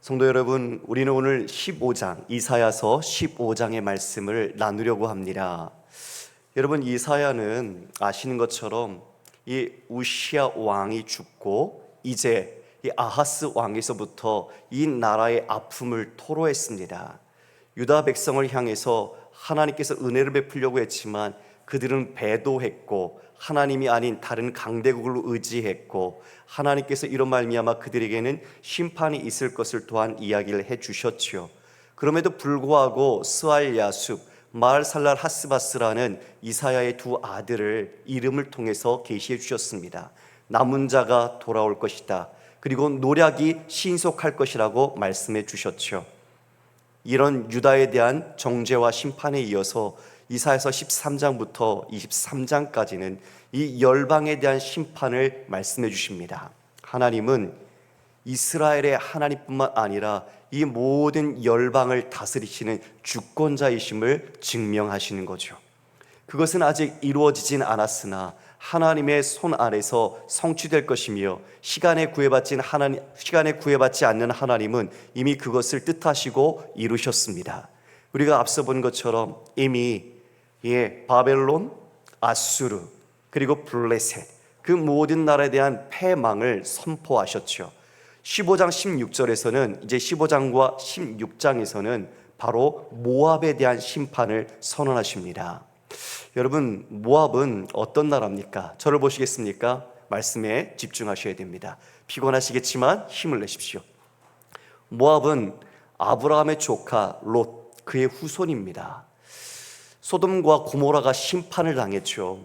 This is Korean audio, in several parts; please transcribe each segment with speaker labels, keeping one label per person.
Speaker 1: 성도 여러분, 우리는 오늘 15장, 이사야서 15장의 말씀을 나누려고 합니다. 여러분, 이사야는 아시는 것처럼 이 우시야 왕이 죽고 이제 이 아하스 왕에서부터 이 나라의 아픔을 토로했습니다. 유다 백성을 향해서 하나님께서 은혜를 베풀려고 했지만 그들은 배도했고 하나님이 아닌 다른 강대국을 의지했고 하나님께서 이런 말미암아 그들에게는 심판이 있을 것을 또한 이야기를 해주셨지요. 그럼에도 불구하고 스알야숲, 마을살랄 하스바스라는 이사야의 두 아들을 이름을 통해서 계시해 주셨습니다. 남은 자가 돌아올 것이다. 그리고 노략이 신속할 것이라고 말씀해 주셨죠. 이런 유다에 대한 정죄와 심판에 이어서 이사야서 13장부터 23장까지는 이 열방에 대한 심판을 말씀해 주십니다. 하나님은 이스라엘의 하나님뿐만 아니라 이 모든 열방을 다스리시는 주권자이심을 증명하시는 거죠. 그것은 아직 이루어지진 않았으나 하나님의 손 아래서 성취될 것이며 시간에 구애받지 않는 하나님은 이미 그것을 뜻하시고 이루셨습니다. 우리가 앞서 본 것처럼 이미 바벨론, 아수르, 그리고 블레셋 그 모든 나라에 대한 패망을 선포하셨죠. 15장 16절에서는 이제 15장과 16장에서는 바로 모압에 대한 심판을 선언하십니다. 여러분, 모압은 어떤 나라입니까? 저를 보시겠습니까? 말씀에 집중하셔야 됩니다. 피곤하시겠지만 힘을 내십시오. 모압은 아브라함의 조카 롯, 그의 후손입니다. 소돔과 고모라가 심판을 당했죠.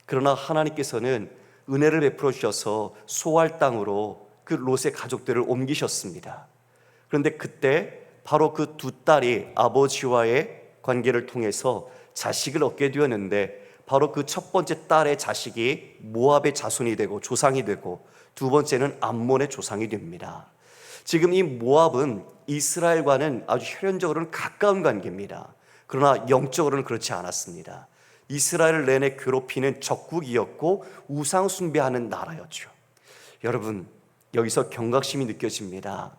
Speaker 1: 그러나 하나님께서는 은혜를 베풀어 주셔서 소알 땅으로 그 롯의 가족들을 옮기셨습니다. 그런데 그때 바로 그 두 딸이 아버지와의 관계를 통해서 자식을 얻게 되었는데 바로 그 첫 번째 딸의 자식이 모압의 자손이 되고 조상이 되고 두 번째는 암몬의 조상이 됩니다. 지금 이 모압은 이스라엘과는 아주 혈연적으로는 가까운 관계입니다. 그러나 영적으로는 그렇지 않았습니다. 이스라엘을 내내 괴롭히는 적국이었고 우상 숭배하는 나라였죠. 여러분, 여기서 경각심이 느껴집니다.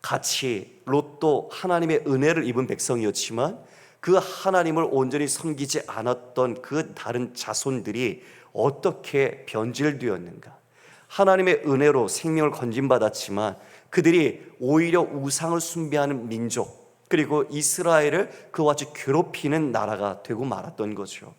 Speaker 1: 같이 롯도 하나님의 은혜를 입은 백성이었지만 그 하나님을 온전히 섬기지 않았던 그 다른 자손들이 어떻게 변질되었는가. 하나님의 은혜로 생명을 건진받았지만 그들이 오히려 우상을 숭배하는 민족, 그리고 이스라엘을 그와 같이 괴롭히는 나라가 되고 말았던 거죠.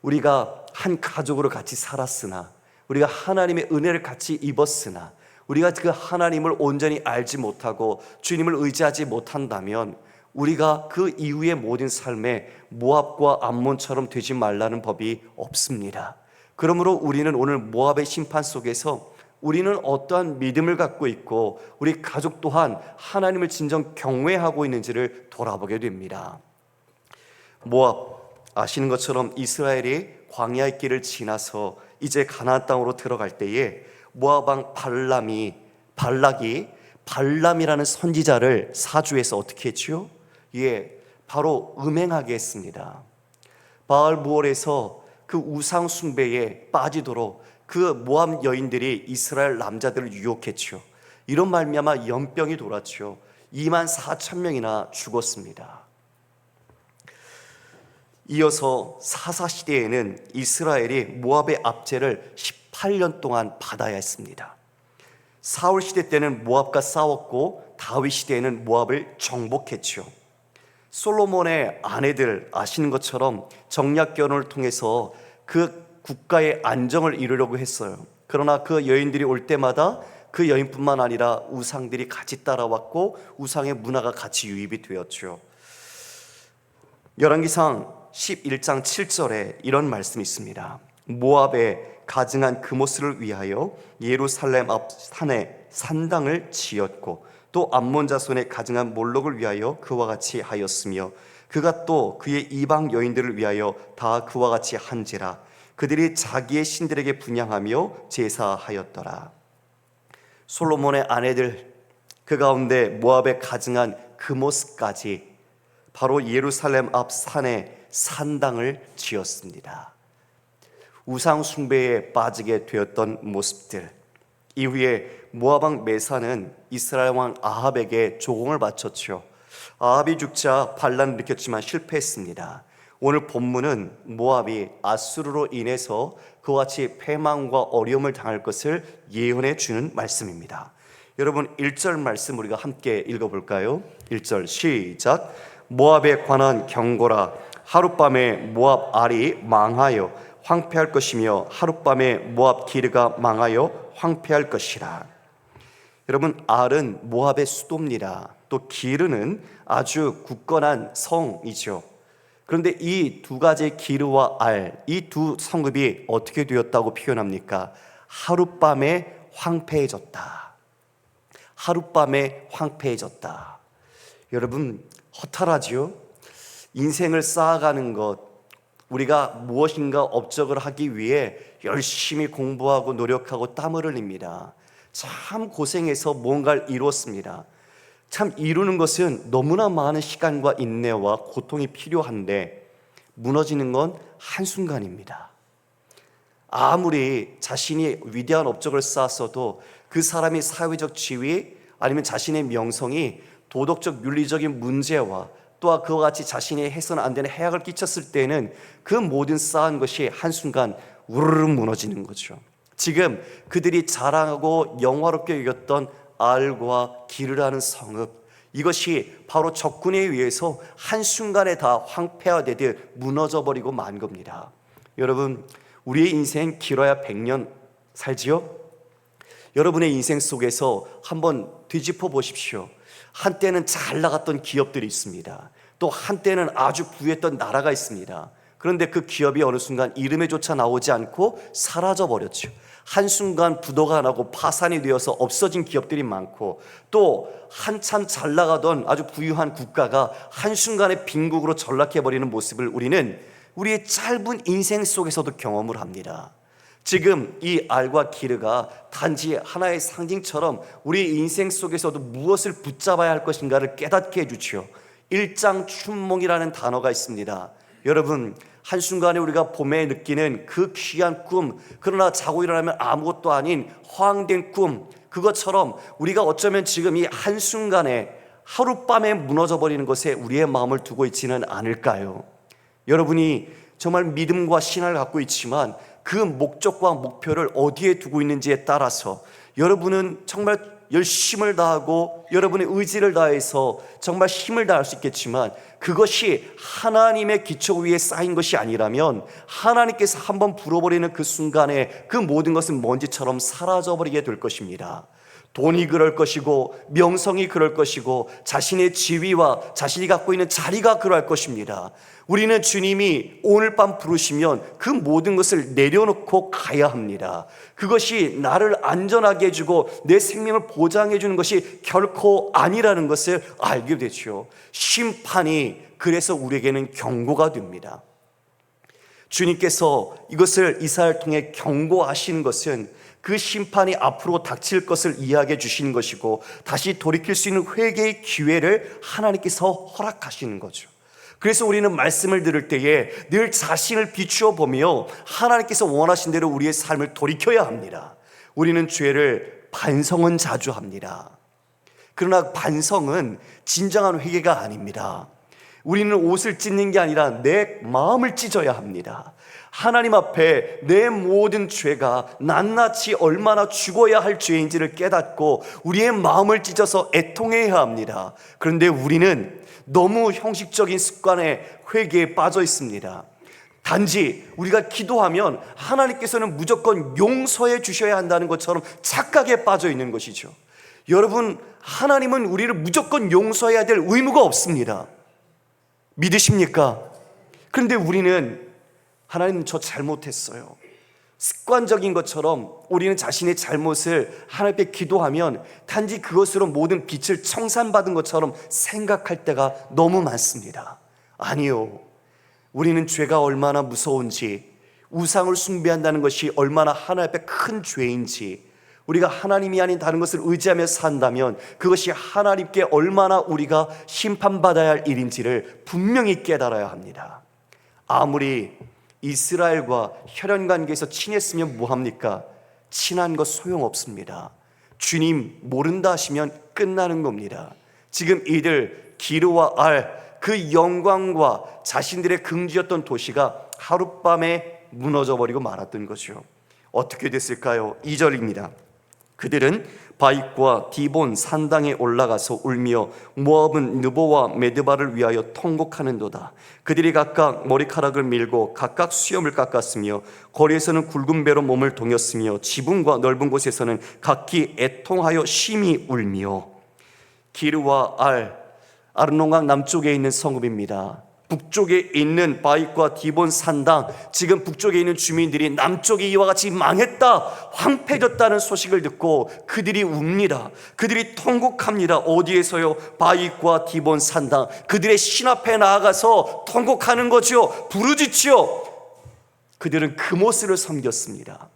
Speaker 1: 우리가 한 가족으로 같이 살았으나, 우리가 하나님의 은혜를 같이 입었으나, 우리가 그 하나님을 온전히 알지 못하고 주님을 의지하지 못한다면 우리가 그 이후의 모든 삶에 모압과 암몬처럼 되지 말라는 법이 없습니다. 그러므로 우리는 오늘 모압의 심판 속에서 우리는 어떠한 믿음을 갖고 있고 우리 가족 또한 하나님을 진정 경외하고 있는지를 돌아보게 됩니다. 모압, 아시는 것처럼 이스라엘이 광야의 길을 지나서 이제 가나안 땅으로 들어갈 때에 모압 왕 발락이 발람이라는 선지자를 사주해서 어떻게 했지요? 바로 음행하게 했습니다. 바알무올에서 그 우상 숭배에 빠지도록 그 모압 여인들이 이스라엘 남자들을 유혹했죠. 이런 말미암아 연병이 돌았죠. 24,000명이나 죽었습니다. 이어서 사사시대에는 이스라엘이 모압의 압제를 18년 동안 받아야 했습니다. 사울 시대 때는 모압과 싸웠고 다윗 시대에는 모압을 정복했죠. 솔로몬의 아내들 아시는 것처럼 정략 결혼을 통해서 그 국가의 안정을 이루려고 했어요. 그러나 그 여인들이 올 때마다 그 여인뿐만 아니라 우상들이 같이 따라왔고 우상의 문화가 같이 유입이 되었죠. 열왕기상 11장 7절에 이런 말씀이 있습니다. 모압에 가증한 그모스를 위하여 예루살렘 앞 산에 산당을 지었고 또 암몬 자손의 가증한 몰록을 위하여 그와 같이 하였으며 그가 또 그의 이방 여인들을 위하여 다 그와 같이 한지라. 그들이 자기의 신들에게 분향하며 제사하였더라. 솔로몬의 아내들, 그 가운데 모압에 가증한 그모스까지 바로 예루살렘 앞 산에 산당을 지었습니다. 우상 숭배에 빠지게 되었던 모습들, 이후에 모압 왕 메사는 이스라엘 왕 아합에게 조공을 바쳤죠. 아합이 죽자 반란을 일으켰지만 실패했습니다. 오늘 본문은 모압이 아수르로 인해서 그와 같이 패망과 어려움을 당할 것을 예언해 주는 말씀입니다. 여러분 1절 말씀 우리가 함께 읽어볼까요? 1절 시작. 모압에 관한 경고라. 하룻밤에 모압 알이 망하여 황폐할 것이며 하룻밤에 모압 기르가 망하여 황폐할 것이라. 여러분 알은 모압의 수도입니다. 또 기르는 아주 굳건한 성이죠. 그런데 이 두 가지 기르와 알, 이 두 성읍이 어떻게 되었다고 표현합니까? 하룻밤에 황폐해졌다. 하룻밤에 황폐해졌다. 여러분 허탈하지요? 인생을 쌓아가는 것, 우리가 무엇인가 업적을 하기 위해 열심히 공부하고 노력하고 땀을 흘립니다. 참 고생해서 뭔가를 이뤘습니다. 참 이루는 것은 너무나 많은 시간과 인내와 고통이 필요한데 무너지는 건 한순간입니다. 아무리 자신이 위대한 업적을 쌓았어도 그 사람이 사회적 지위 아니면 자신의 명성이 도덕적 윤리적인 문제와 또한 그와 같이 자신이 해서는 안 되는 해악을 끼쳤을 때는 그 모든 쌓은 것이 한순간 우르르 무너지는 거죠. 지금 그들이 자랑하고 영화롭게 여겼던 알과 기르라는 성읍, 이것이 바로 적군에 의해서 한순간에 다 황폐화되듯 무너져버리고 만 겁니다. 여러분 우리의 인생 길어야 100년 살지요? 여러분의 인생 속에서 한번 뒤집어 보십시오. 한때는 잘 나갔던 기업들이 있습니다. 또 한때는 아주 부유했던 나라가 있습니다. 그런데 그 기업이 어느 순간 이름에조차 나오지 않고 사라져 버렸죠. 한순간 부도가 나고 파산이 되어서 없어진 기업들이 많고, 또 한참 잘 나가던 아주 부유한 국가가 한순간에 빈국으로 전락해버리는 모습을 우리는 우리의 짧은 인생 속에서도 경험을 합니다. 지금 이 알과 기르가 단지 하나의 상징처럼 우리 인생 속에서도 무엇을 붙잡아야 할 것인가를 깨닫게 해주지요. 일장춘몽이라는 단어가 있습니다. 여러분 한순간에 우리가 봄에 느끼는 그 귀한 꿈, 그러나 자고 일어나면 아무것도 아닌 허황된 꿈, 그것처럼 우리가 어쩌면 지금 이 한순간에 하룻밤에 무너져버리는 것에 우리의 마음을 두고 있지는 않을까요? 여러분이 정말 믿음과 신앙을 갖고 있지만 그 목적과 목표를 어디에 두고 있는지에 따라서 여러분은 정말 열심을 다하고 여러분의 의지를 다해서 정말 힘을 다할 수 있겠지만 그것이 하나님의 기초 위에 쌓인 것이 아니라면 하나님께서 한번 불어버리는 그 순간에 그 모든 것은 먼지처럼 사라져버리게 될 것입니다. 돈이 그럴 것이고 명성이 그럴 것이고 자신의 지위와 자신이 갖고 있는 자리가 그럴 것입니다. 우리는 주님이 오늘 밤 부르시면 그 모든 것을 내려놓고 가야 합니다. 그것이 나를 안전하게 해주고 내 생명을 보장해 주는 것이 결코 아니라는 것을 알게 되죠. 심판이 그래서 우리에게는 경고가 됩니다. 주님께서 이것을 이사야를 통해 경고하시는 것은 그 심판이 앞으로 닥칠 것을 이야기해 주시는 것이고 다시 돌이킬 수 있는 회개의 기회를 하나님께서 허락하시는 거죠. 그래서 우리는 말씀을 들을 때에 늘 자신을 비추어 보며 하나님께서 원하신 대로 우리의 삶을 돌이켜야 합니다. 우리는 죄를 반성은 자주 합니다. 그러나 반성은 진정한 회개가 아닙니다. 우리는 옷을 찢는 게 아니라 내 마음을 찢어야 합니다. 하나님 앞에 내 모든 죄가 낱낱이 얼마나 죽어야 할 죄인지를 깨닫고 우리의 마음을 찢어서 애통해야 합니다. 그런데 우리는 너무 형식적인 습관에 회개에 빠져 있습니다. 단지 우리가 기도하면 하나님께서는 무조건 용서해 주셔야 한다는 것처럼 착각에 빠져 있는 것이죠. 여러분, 하나님은 우리를 무조건 용서해야 될 의무가 없습니다. 믿으십니까? 그런데 우리는 하나님 저 잘못했어요, 습관적인 것처럼 우리는 자신의 잘못을 하나님께 기도하면 단지 그것으로 모든 빛을 청산받은 것처럼 생각할 때가 너무 많습니다. 아니요, 우리는 죄가 얼마나 무서운지, 우상을 숭배한다는 것이 얼마나 하나님 앞에 큰 죄인지, 우리가 하나님이 아닌 다른 것을 의지하며 산다면 그것이 하나님께 얼마나 우리가 심판받아야 할 일인지를 분명히 깨달아야 합니다. 아무리 이스라엘과 혈연관계에서 친했으면 뭐합니까? 친한 것 소용없습니다. 주님 모른다 하시면 끝나는 겁니다. 지금 이들 기르와 알, 그 영광과 자신들의 긍지였던 도시가 하룻밤에 무너져 버리고 말았던 거죠. 어떻게 됐을까요? 2절입니다. 그들은 바익과 디본 산당에 올라가서 울며 모압은 느보와 메드바를 위하여 통곡하는도다. 그들이 각각 머리카락을 밀고 각각 수염을 깎았으며 거리에서는 굵은 배로 몸을 동였으며 지붕과 넓은 곳에서는 각기 애통하여 심히 울며. 기르와 아르논강 남쪽에 있는 성읍입니다. 북쪽에 있는 바익과 디본 산당, 지금 북쪽에 있는 주민들이 남쪽이 이와 같이 망했다, 황폐해졌다는 소식을 듣고 그들이 웁니다. 그들이 통곡합니다. 어디에서요? 바익과 디본 산당, 그들의 신 앞에 나아가서 통곡하는 거죠. 부르짖지요. 그들은 그모스를 섬겼습니다.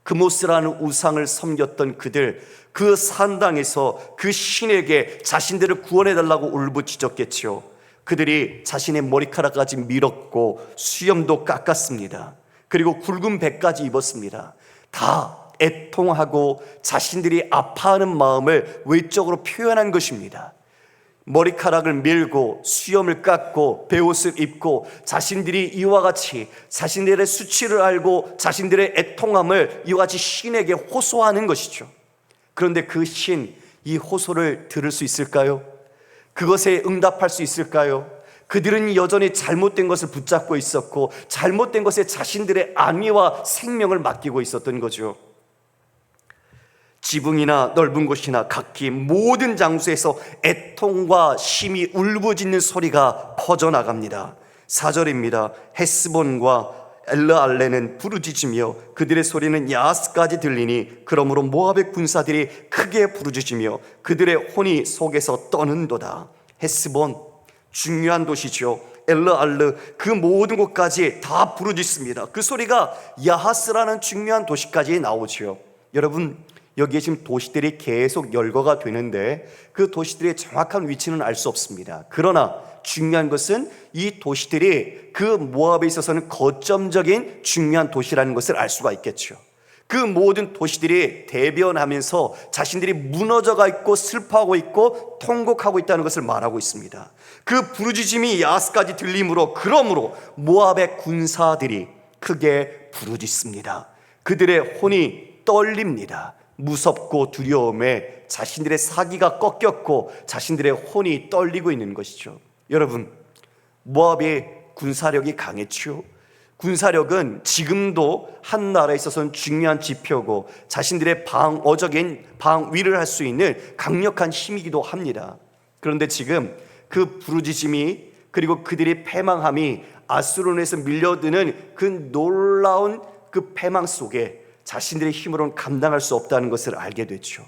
Speaker 1: 그모스라는 우상을 섬겼던 그들, 그 산당에서 그 신에게 자신들을 구원해달라고 울부짖었겠죠. 그들이 자신의 머리카락까지 밀었고 수염도 깎았습니다. 그리고 굵은 배까지 입었습니다. 다 애통하고 자신들이 아파하는 마음을 외적으로 표현한 것입니다. 머리카락을 밀고 수염을 깎고 베옷을 입고 자신들이 이와 같이 자신들의 수치를 알고 자신들의 애통함을 이와 같이 신에게 호소하는 것이죠. 그런데 그 신, 이 호소를 들을 수 있을까요? 그것에 응답할 수 있을까요? 그들은 여전히 잘못된 것을 붙잡고 있었고 잘못된 것에 자신들의 안위와 생명을 맡기고 있었던 거죠. 지붕이나 넓은 곳이나 각기 모든 장소에서 애통과 심히 울부짖는 소리가 퍼져나갑니다. 4절입니다. 헤스본과 엘르알레는 부르짖으며 그들의 소리는 야하스까지 들리니 그러므로 모압의 군사들이 크게 부르짖으며 그들의 혼이 속에서 떠는도다. 헤스본, 중요한 도시죠. 엘르알르, 그 모든 곳까지 다 부르짖습니다. 그 소리가 야하스라는 중요한 도시까지 나오죠. 여러분, 여기에 지금 도시들이 계속 열거가 되는데 그 도시들의 정확한 위치는 알 수 없습니다. 그러나 중요한 것은 이 도시들이 그 모압에 있어서는 거점적인 중요한 도시라는 것을 알 수가 있겠죠. 그 모든 도시들이 대변하면서 자신들이 무너져가 있고 슬퍼하고 있고 통곡하고 있다는 것을 말하고 있습니다. 그 부르짖음이 야하스까지 들림으로, 그러므로 모압의 군사들이 크게 부르짖습니다. 그들의 혼이 떨립니다. 무섭고 두려움에 자신들의 사기가 꺾였고 자신들의 혼이 떨리고 있는 것이죠. 여러분, 모압의 군사력이 강했죠. 군사력은 지금도 한 나라에 있어서는 중요한 지표고 자신들의 방어적인 방위를 할 수 있는 강력한 힘이기도 합니다. 그런데 지금 그 부르짖음이, 그리고 그들의 패망함이 아수르에서 밀려드는 그 놀라운 그 패망 속에 자신들의 힘으로는 감당할 수 없다는 것을 알게 됐죠.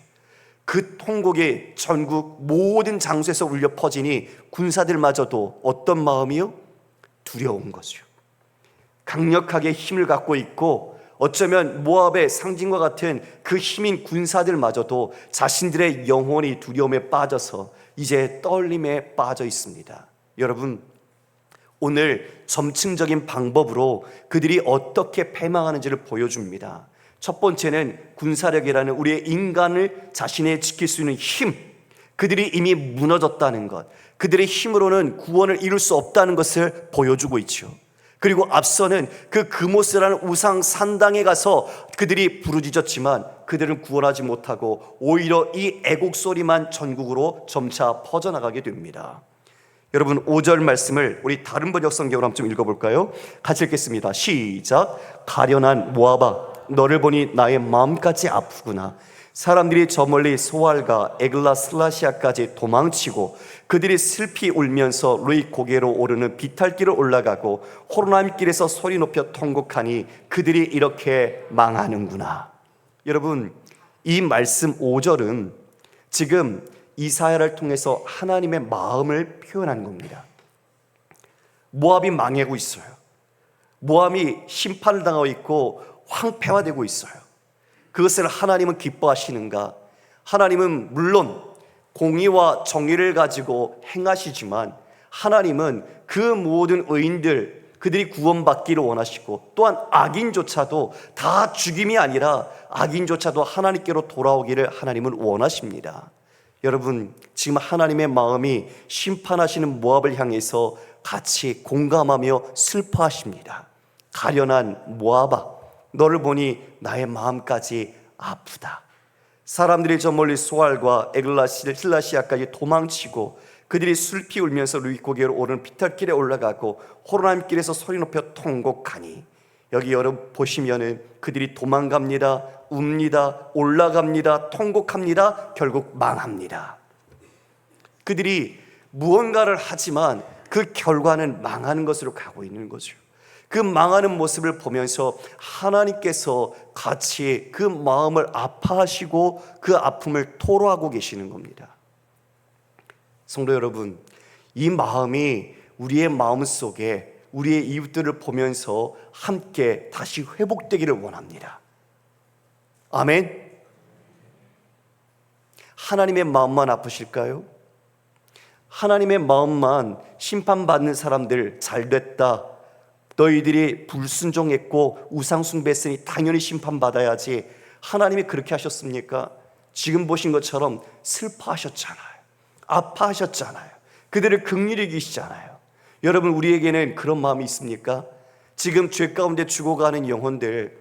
Speaker 1: 그 통곡이 전국 모든 장소에서 울려 퍼지니 군사들마저도 어떤 마음이요? 두려운 거죠. 강력하게 힘을 갖고 있고 어쩌면 모압의 상징과 같은 그 힘인 군사들마저도 자신들의 영혼이 두려움에 빠져서 이제 떨림에 빠져 있습니다. 여러분, 오늘 점층적인 방법으로 그들이 어떻게 패망하는지를 보여줍니다. 첫 번째는 군사력이라는 우리의 인간을 자신의 지킬 수 있는 힘, 그들이 이미 무너졌다는 것, 그들의 힘으로는 구원을 이룰 수 없다는 것을 보여주고 있죠. 그리고 앞서는 그 그모스라는 우상 산당에 가서 그들이 부르짖었지만 그들은 구원하지 못하고 오히려 이 애곡 소리만 전국으로 점차 퍼져나가게 됩니다. 여러분, 5절 말씀을 우리 다른 번역 성경으로 한번 좀 읽어볼까요? 같이 읽겠습니다. 시작. 가련한 모압아, 너를 보니 나의 마음까지 아프구나. 사람들이 저 멀리 소알과 에글라 슬라시아까지 도망치고 그들이 슬피 울면서 루이 고개로 오르는 비탈길을 올라가고 호로나임 길에서 소리 높여 통곡하니 그들이 이렇게 망하는구나. 여러분, 이 말씀 5절은 지금 이사야를 통해서 하나님의 마음을 표현한 겁니다. 모압이 망하고 있어요. 모압이 심판을 당하고 있고 황폐화되고 있어요. 그것을 하나님은 기뻐하시는가? 하나님은 물론 공의와 정의를 가지고 행하시지만 하나님은 그 모든 의인들, 그들이 구원받기를 원하시고, 또한 악인조차도 다 죽임이 아니라 악인조차도 하나님께로 돌아오기를 하나님은 원하십니다. 여러분, 지금 하나님의 마음이 심판하시는 모압을 향해서 같이 공감하며 슬퍼하십니다. 가련한 모압아, 너를 보니 나의 마음까지 아프다. 사람들이 저 멀리 소알과 에글라시아까지 도망치고, 그들이 슬피 울면서 루이고개로 오르는 피탈길에 올라가고 호로나임 길에서 소리 높여 통곡하니, 여기 여러분 보시면은 그들이 도망갑니다, 웁니다, 올라갑니다, 통곡합니다, 결국 망합니다. 그들이 무언가를 하지만 그 결과는 망하는 것으로 가고 있는 거죠. 그 망하는 모습을 보면서 하나님께서 같이 그 마음을 아파하시고 그 아픔을 토로하고 계시는 겁니다. 성도 여러분, 이 마음이 우리의 마음 속에 우리의 이웃들을 보면서 함께 다시 회복되기를 원합니다. 아멘. 하나님의 마음만 아프실까요? 하나님의 마음만 심판받는 사람들 잘됐다, 너희들이 불순종했고 우상숭배했으니 당연히 심판받아야지, 하나님이 그렇게 하셨습니까? 지금 보신 것처럼 슬퍼하셨잖아요. 아파하셨잖아요. 그들을 긍휼히 여기시잖아요. 여러분, 우리에게는 그런 마음이 있습니까? 지금 죄 가운데 죽어가는 영혼들,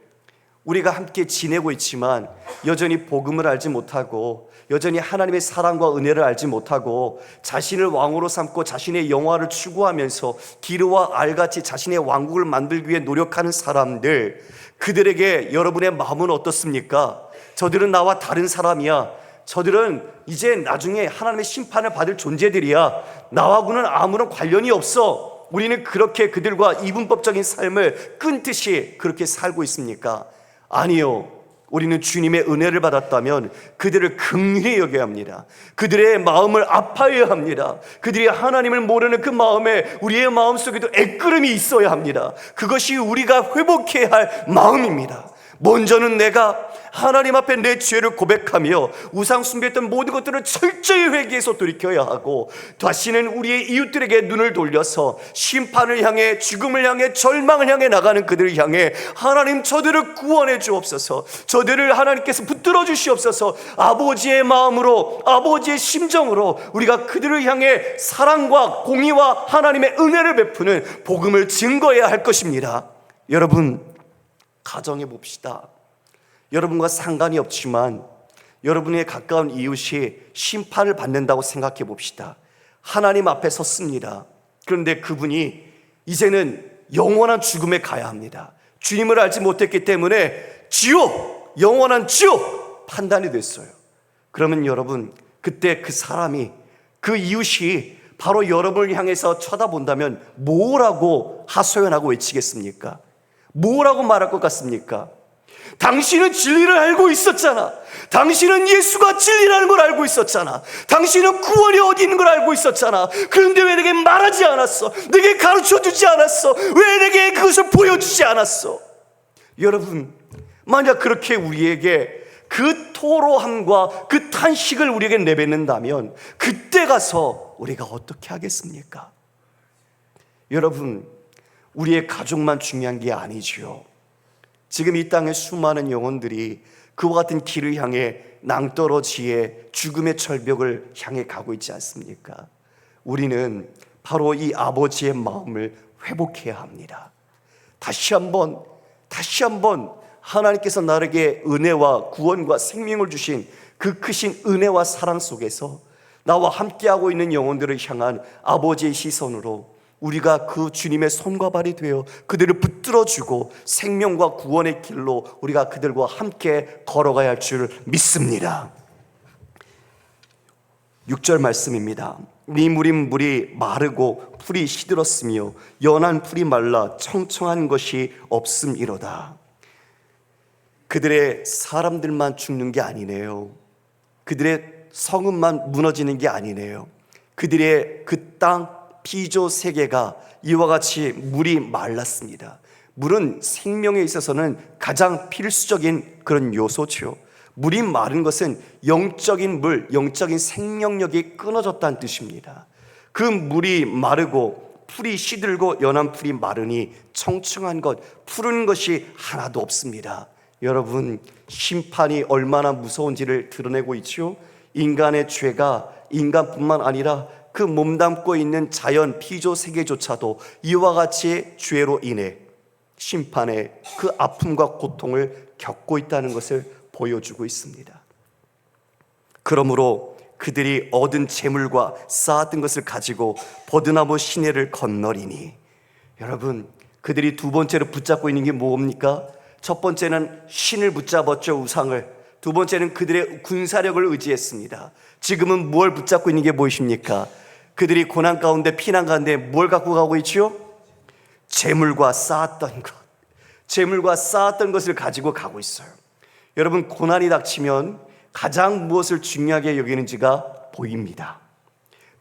Speaker 1: 우리가 함께 지내고 있지만 여전히 복음을 알지 못하고, 여전히 하나님의 사랑과 은혜를 알지 못하고, 자신을 왕으로 삼고 자신의 영화를 추구하면서 기르와 알같이 자신의 왕국을 만들기 위해 노력하는 사람들, 그들에게 여러분의 마음은 어떻습니까? 저들은 나와 다른 사람이야. 저들은 이제 나중에 하나님의 심판을 받을 존재들이야. 나하고는 아무런 관련이 없어. 우리는 그렇게 그들과 이분법적인 삶을 끊듯이 그렇게 살고 있습니까? 아니요. 우리는 주님의 은혜를 받았다면 그들을 긍휼히 여겨야 합니다. 그들의 마음을 아파해야 합니다. 그들이 하나님을 모르는 그 마음에 우리의 마음속에도 애끓음이 있어야 합니다. 그것이 우리가 회복해야 할 마음입니다. 먼저는 내가 하나님 앞에 내 죄를 고백하며 우상 숭배했던 모든 것들을 철저히 회개해서 돌이켜야 하고, 다시는 우리의 이웃들에게 눈을 돌려서 심판을 향해, 죽음을 향해, 절망을 향해 나가는 그들을 향해 하나님, 저들을 구원해 주옵소서, 저들을 하나님께서 붙들어 주시옵소서, 아버지의 마음으로, 아버지의 심정으로 우리가 그들을 향해 사랑과 공의와 하나님의 은혜를 베푸는 복음을 증거해야 할 것입니다. 여러분, 가정해 봅시다. 여러분과 상관이 없지만 여러분의 가까운 이웃이 심판을 받는다고 생각해 봅시다. 하나님 앞에 섰습니다. 그런데 그분이 이제는 영원한 죽음에 가야 합니다. 주님을 알지 못했기 때문에 지옥, 영원한 지옥 판단이 됐어요. 그러면 여러분, 그때 그 사람이, 그 이웃이 바로 여러분을 향해서 쳐다본다면 뭐라고 하소연하고 외치겠습니까? 뭐라고 말할 것 같습니까? 당신은 진리를 알고 있었잖아. 당신은 예수가 진리라는 걸 알고 있었잖아. 당신은 구원이 어디 있는 걸 알고 있었잖아. 그런데 왜 내게 말하지 않았어? 내게 가르쳐주지 않았어? 왜 내게 그것을 보여주지 않았어? 여러분, 만약 그렇게 우리에게 그 토로함과 그 탄식을 우리에게 내뱉는다면 그때 가서 우리가 어떻게 하겠습니까? 여러분, 우리의 가족만 중요한 게 아니지요. 지금 이 땅의 수많은 영혼들이 그와 같은 길을 향해 낭떠러지에 죽음의 절벽을 향해 가고 있지 않습니까? 우리는 바로 이 아버지의 마음을 회복해야 합니다. 다시 한번 하나님께서 나에게 은혜와 구원과 생명을 주신 그 크신 은혜와 사랑 속에서 나와 함께하고 있는 영혼들을 향한 아버지의 시선으로 우리가 그 주님의 손과 발이 되어 그들을 붙들어주고 생명과 구원의 길로 우리가 그들과 함께 걸어가야 할 줄 믿습니다. 6절 말씀입니다. 네 무린 물이 마르고 풀이 시들었으며 연한 풀이 말라 청청한 것이 없음이로다. 그들의 사람들만 죽는 게 아니네요. 그들의 성읍만 무너지는 게 아니네요. 그들의 그 땅 피조 세계가 이와 같이 물이 말랐습니다. 물은 생명에 있어서는 가장 필수적인 그런 요소죠. 물이 마른 것은 영적인 물, 영적인 생명력이 끊어졌다는 뜻입니다. 그 물이 마르고 풀이 시들고 연한 풀이 마르니 청청한 것, 푸른 것이 하나도 없습니다. 여러분, 심판이 얼마나 무서운지를 드러내고 있죠. 인간의 죄가 인간뿐만 아니라 그 몸담고 있는 자연 피조 세계조차도 이와 같이 죄로 인해 심판의 그 아픔과 고통을 겪고 있다는 것을 보여주고 있습니다. 그러므로 그들이 얻은 재물과 쌓았던 것을 가지고 버드나무 시내를 건너리니, 여러분, 그들이 두 번째로 붙잡고 있는 게 뭡니까? 첫 번째는 신을 붙잡았죠, 우상을. 두 번째는 그들의 군사력을 의지했습니다. 지금은 뭘 붙잡고 있는 게 무엇입니까? 그들이 고난 가운데, 피난 가운데 뭘 갖고 가고 있죠? 재물과 쌓았던 것, 재물과 쌓았던 것을 가지고 가고 있어요. 여러분, 고난이 닥치면 가장 무엇을 중요하게 여기는지가 보입니다.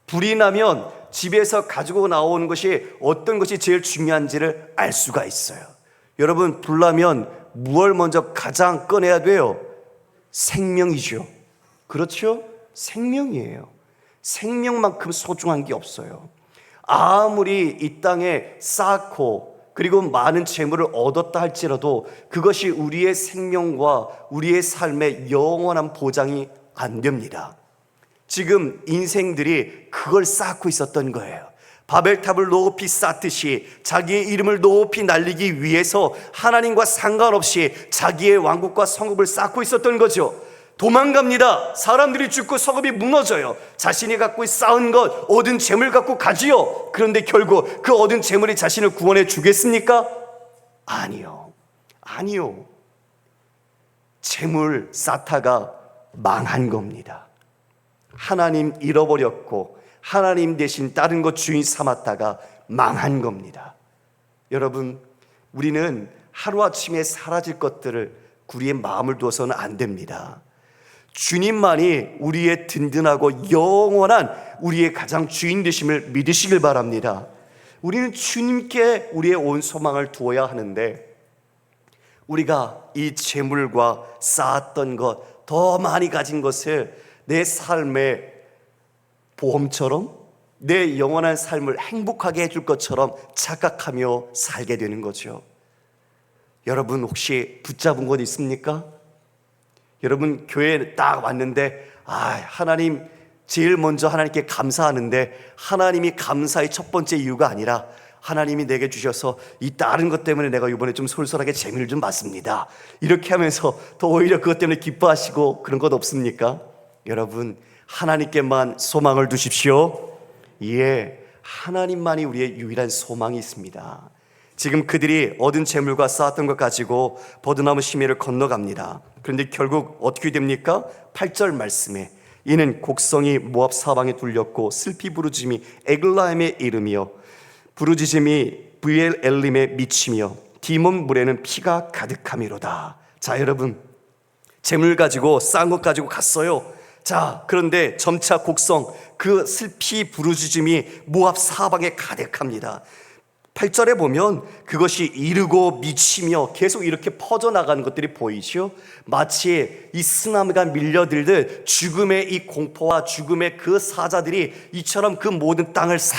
Speaker 1: 불이 나면 집에서 가지고 나오는 것이 어떤 것이 제일 중요한지를 알 수가 있어요. 여러분, 불 나면 무엇을 먼저 가장 꺼내야 돼요? 생명이죠. 그렇죠? 생명이에요. 생명만큼 소중한 게 없어요. 아무리 이 땅에 쌓고 그리고 많은 재물을 얻었다 할지라도 그것이 우리의 생명과 우리의 삶의 영원한 보장이 안 됩니다. 지금 인생들이 그걸 쌓고 있었던 거예요. 바벨탑을 높이 쌓듯이 자기의 이름을 높이 날리기 위해서 하나님과 상관없이 자기의 왕국과 성읍을 쌓고 있었던 거죠. 도망갑니다. 사람들이 죽고 성읍이 무너져요. 자신이 갖고 쌓은 것, 얻은 재물 갖고 가지요. 그런데 결국 그 얻은 재물이 자신을 구원해 주겠습니까? 아니요. 재물 쌓다가 망한 겁니다. 하나님 잃어버렸고 하나님 대신 다른 것 주인 삼았다가 망한 겁니다. 여러분, 우리는 하루아침에 사라질 것들을 우리의 마음을 두어서는 안 됩니다. 주님만이 우리의 든든하고 영원한 우리의 가장 주인 되심을 믿으시길 바랍니다. 우리는 주님께 우리의 온 소망을 두어야 하는데, 우리가 이 재물과 쌓았던 것, 더 많이 가진 것을 내 삶의 보험처럼, 내 영원한 삶을 행복하게 해줄 것처럼 착각하며 살게 되는 거죠. 여러분, 혹시 붙잡은 것 있습니까? 여러분, 교회에 딱 왔는데 하나님, 제일 먼저 하나님께 감사하는데 하나님이 감사의 첫 번째 이유가 아니라 하나님이 내게 주셔서 이 다른 것 때문에 내가 이번에 좀 솔솔하게 재미를 좀 봤습니다, 이렇게 하면서 더 오히려 그것 때문에 기뻐하시고 그런 것 없습니까? 여러분, 하나님께만 소망을 두십시오. 예, 하나님만이 우리의 유일한 소망이 있습니다. 지금 그들이 얻은 재물과 쌓았던 것 가지고 버드나무 시내를 건너갑니다. 그런데 결국 어떻게 됩니까? 8절 말씀에 이는 곡성이 모압 사방에 뚫렸고 슬피 부르짖음이 에글라임의 이름이요 부르짖음이 브이엘 엘림의 미치며 디몬 물에는 피가 가득함이로다. 자, 여러분, 재물 가지고 쌓은 것 가지고 갔어요. 자, 그런데 점차 곡성, 그 슬피 부르짖음이 모압 사방에 가득합니다. 8절에 보면 그것이 이르고 미치며 계속 이렇게 퍼져나가는 것들이 보이죠. 마치 이 쓰나미가 밀려들듯 죽음의 이 공포와 죽음의 그 사자들이 이처럼 그 모든 땅을 싹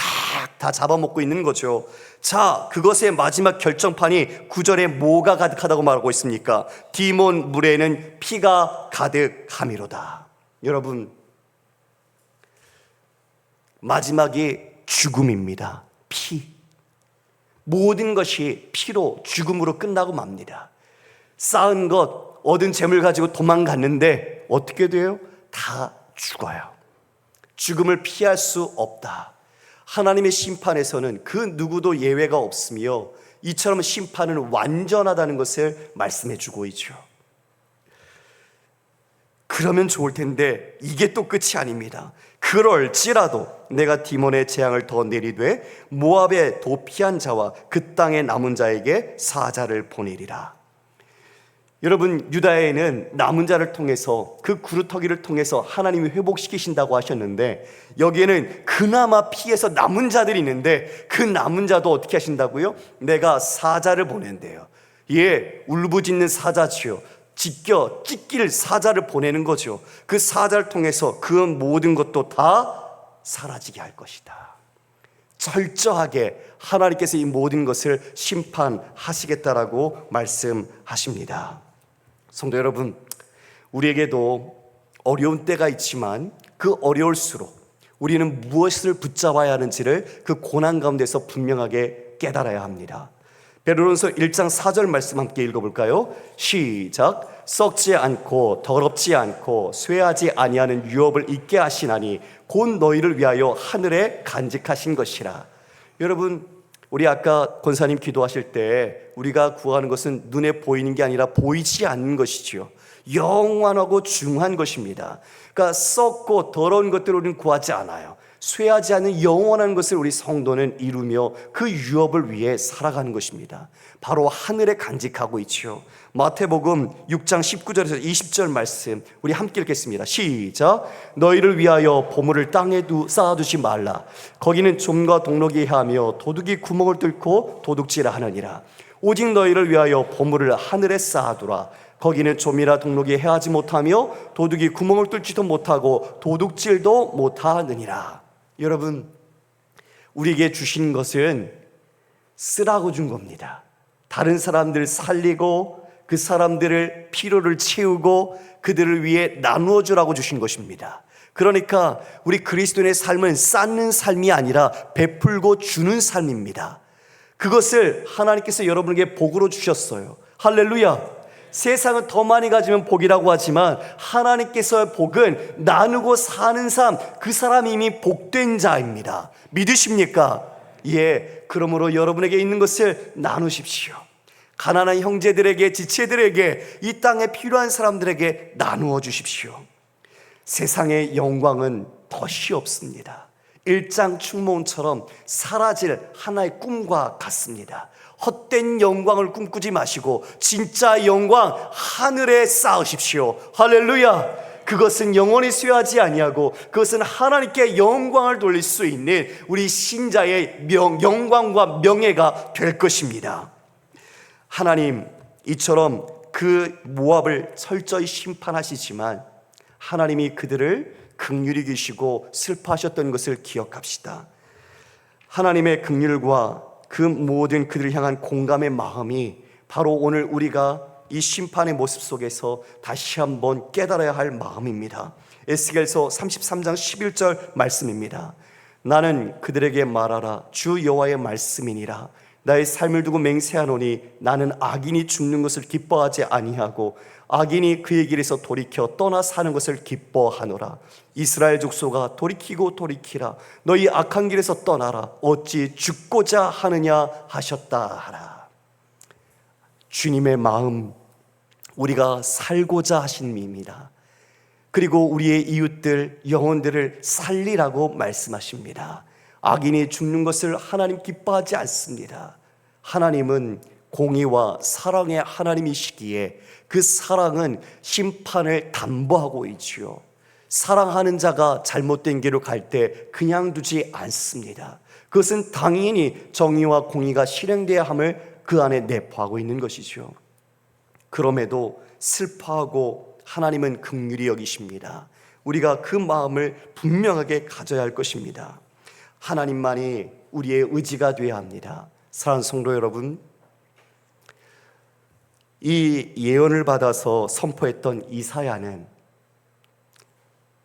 Speaker 1: 다 잡아먹고 있는 거죠. 자, 그것의 마지막 결정판이 9절에 뭐가 가득하다고 말하고 있습니까? 디몬 물에는 피가 가득함이로다. 여러분, 마지막이 죽음입니다. 피. 모든 것이 피로, 죽음으로 끝나고 맙니다. 쌓은 것, 얻은 재물 가지고 도망갔는데 어떻게 돼요? 다 죽어요. 죽음을 피할 수 없다. 하나님의 심판에서는 그 누구도 예외가 없으며 이처럼 심판은 완전하다는 것을 말씀해 주고 있죠. 그러면 좋을 텐데 이게 또 끝이 아닙니다. 그럴지라도 내가 디몬의 재앙을 더 내리되 모압의 도피한 자와 그 땅에 남은 자에게 사자를 보내리라. 여러분, 유다에는 남은 자를 통해서, 그 구루터기를 통해서 하나님이 회복시키신다고 하셨는데, 여기에는 그나마 피해서 남은 자들이 있는데 그 남은 자도 어떻게 하신다고요? 내가 사자를 보낸대요. 예, 울부짖는 사자지요. 찢길 사자를 보내는 거죠. 그 사자를 통해서 그 모든 것도 다 사라지게 할 것이다. 철저하게 하나님께서 이 모든 것을 심판하시겠다라고 말씀하십니다. 성도 여러분, 우리에게도 어려운 때가 있지만 그 어려울수록 우리는 무엇을 붙잡아야 하는지를 그 고난 가운데서 분명하게 깨달아야 합니다. 베드로전서 1장 4절 말씀 함께 읽어볼까요? 시작. 썩지 않고 더럽지 않고 쇠하지 아니하는 유업을 있게 하시나니 곧 너희를 위하여 하늘에 간직하신 것이라. 여러분, 우리 아까 권사님 기도하실 때 우리가 구하는 것은 눈에 보이는 게 아니라 보이지 않는 것이지요. 영원하고 중요한 것입니다. 그러니까 썩고 더러운 것들을 우리는 구하지 않아요. 쇠하지 않는 영원한 것을 우리 성도는 이루며 그 유업을 위해 살아가는 것입니다. 바로 하늘에 간직하고 있죠. 마태복음 6장 19절에서 20절 말씀 우리 함께 읽겠습니다. 시작. 너희를 위하여 보물을 땅에 쌓아두지 말라. 거기는 좀과 동록이 하며 도둑이 구멍을 뚫고 도둑질을 하느니라. 오직 너희를 위하여 보물을 하늘에 쌓아두라. 거기는 좀이라 동록이 해하지 못하며 도둑이 구멍을 뚫지도 못하고 도둑질도 못하느니라. 여러분, 우리에게 주신 것은 쓰라고 준 겁니다. 다른 사람들 살리고 그 사람들을 필요를 채우고 그들을 위해 나누어 주라고 주신 것입니다. 그러니까 우리 그리스도인의 삶은 쌓는 삶이 아니라 베풀고 주는 삶입니다. 그것을 하나님께서 여러분에게 복으로 주셨어요. 할렐루야. 세상은 더 많이 가지면 복이라고 하지만 하나님께서의 복은 나누고 사는 삶, 그 사람이 이미 복된 자입니다. 믿으십니까? 예, 그러므로 여러분에게 있는 것을 나누십시오. 가난한 형제들에게, 지체들에게, 이 땅에 필요한 사람들에게 나누어 주십시오. 세상의 영광은 덫이 없습니다. 일장 충무원처럼 사라질 하나의 꿈과 같습니다. 헛된 영광을 꿈꾸지 마시고 진짜 영광 하늘에 쌓으십시오. 할렐루야. 그것은 영원히 쇠하지 아니하고 그것은 하나님께 영광을 돌릴 수 있는 우리 신자의 영광과 명예가 될 것입니다. 하나님, 이처럼 그 모압을 철저히 심판하시지만 하나님이 그들을 긍휼히 여기시고 슬퍼하셨던 것을 기억합시다. 하나님의 긍휼과 그 모든 그들을 향한 공감의 마음이 바로 오늘 우리가 이 심판의 모습 속에서 다시 한번 깨달아야 할 마음입니다. 에스겔서 33장 11절 말씀입니다. 나는 그들에게 말하라. 주 여호와의 말씀이니라. 나의 삶을 두고 맹세하노니 나는 악인이 죽는 것을 기뻐하지 아니하고 악인이 그의 길에서 돌이켜 떠나 사는 것을 기뻐하노라. 이스라엘 족속아 돌이키고 돌이키라. 너희 악한 길에서 떠나라. 어찌 죽고자 하느냐 하셨다 하라. 주님의 마음, 우리가 살고자 하신 입니다. 그리고 우리의 이웃들, 영혼들을 살리라고 말씀하십니다. 악인이 죽는 것을 하나님 기뻐하지 않습니다. 하나님은 공의와 사랑의 하나님이시기에 그 사랑은 심판을 담보하고 있지요. 사랑하는 자가 잘못된 길로 갈 때 그냥 두지 않습니다. 그것은 당연히 정의와 공의가 실행돼야 함을 그 안에 내포하고 있는 것이죠. 그럼에도 슬퍼하고 하나님은 긍휼히 여기십니다. 우리가 그 마음을 분명하게 가져야 할 것입니다. 하나님만이 우리의 의지가 되어야 합니다. 사랑하는 성도 여러분, 이 예언을 받아서 선포했던 이사야는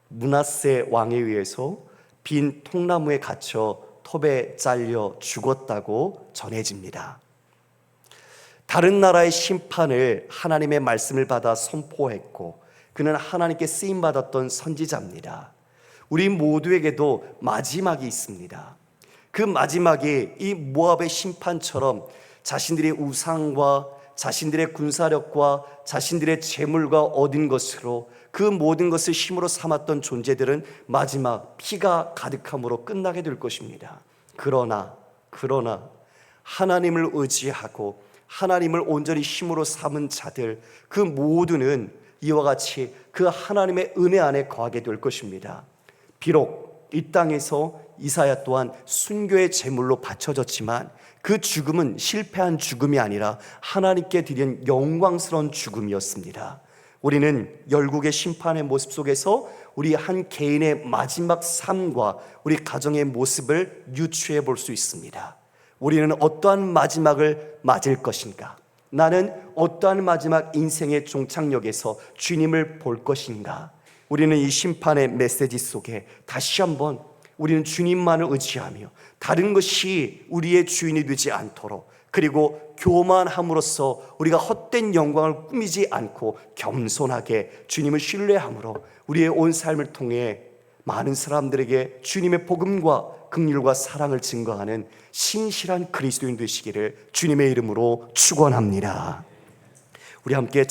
Speaker 1: 므낫세 왕에 의해서 빈 통나무에 갇혀 톱에 잘려 죽었다고 전해집니다. 다른 나라의 심판을 하나님의 말씀을 받아 선포했고 그는 하나님께 쓰임받았던 선지자입니다. 우리 모두에게도 마지막이 있습니다. 그 마지막이 이 모압의 심판처럼 자신들의 우상과 자신들의 군사력과 자신들의 재물과 얻은 것으로 그 모든 것을 힘으로 삼았던 존재들은 마지막 피가 가득함으로 끝나게 될 것입니다. 그러나 하나님을 의지하고 하나님을 온전히 힘으로 삼은 자들, 그 모두는 이와 같이 그 하나님의 은혜 안에 거하게 될 것입니다. 비록 이 땅에서 이사야 또한 순교의 제물로 바쳐졌지만 그 죽음은 실패한 죽음이 아니라 하나님께 드린 영광스러운 죽음이었습니다. 우리는 열국의 심판의 모습 속에서 우리 한 개인의 마지막 삶과 우리 가정의 모습을 유추해 볼 수 있습니다. 우리는 어떠한 마지막을 맞을 것인가? 나는 어떠한 마지막 인생의 종착역에서 주님을 볼 것인가? 우리는 이 심판의 메시지 속에 다시 한번 우리는 주님만을 의지하며 다른 것이 우리의 주인이 되지 않도록, 그리고 교만함으로써 우리가 헛된 영광을 꾸미지 않고 겸손하게 주님을 신뢰함으로 우리의 온 삶을 통해 많은 사람들에게 주님의 복음과 긍휼과 사랑을 증거하는 신실한 그리스도인 되시기를 주님의 이름으로 축원합니다. 우리 함께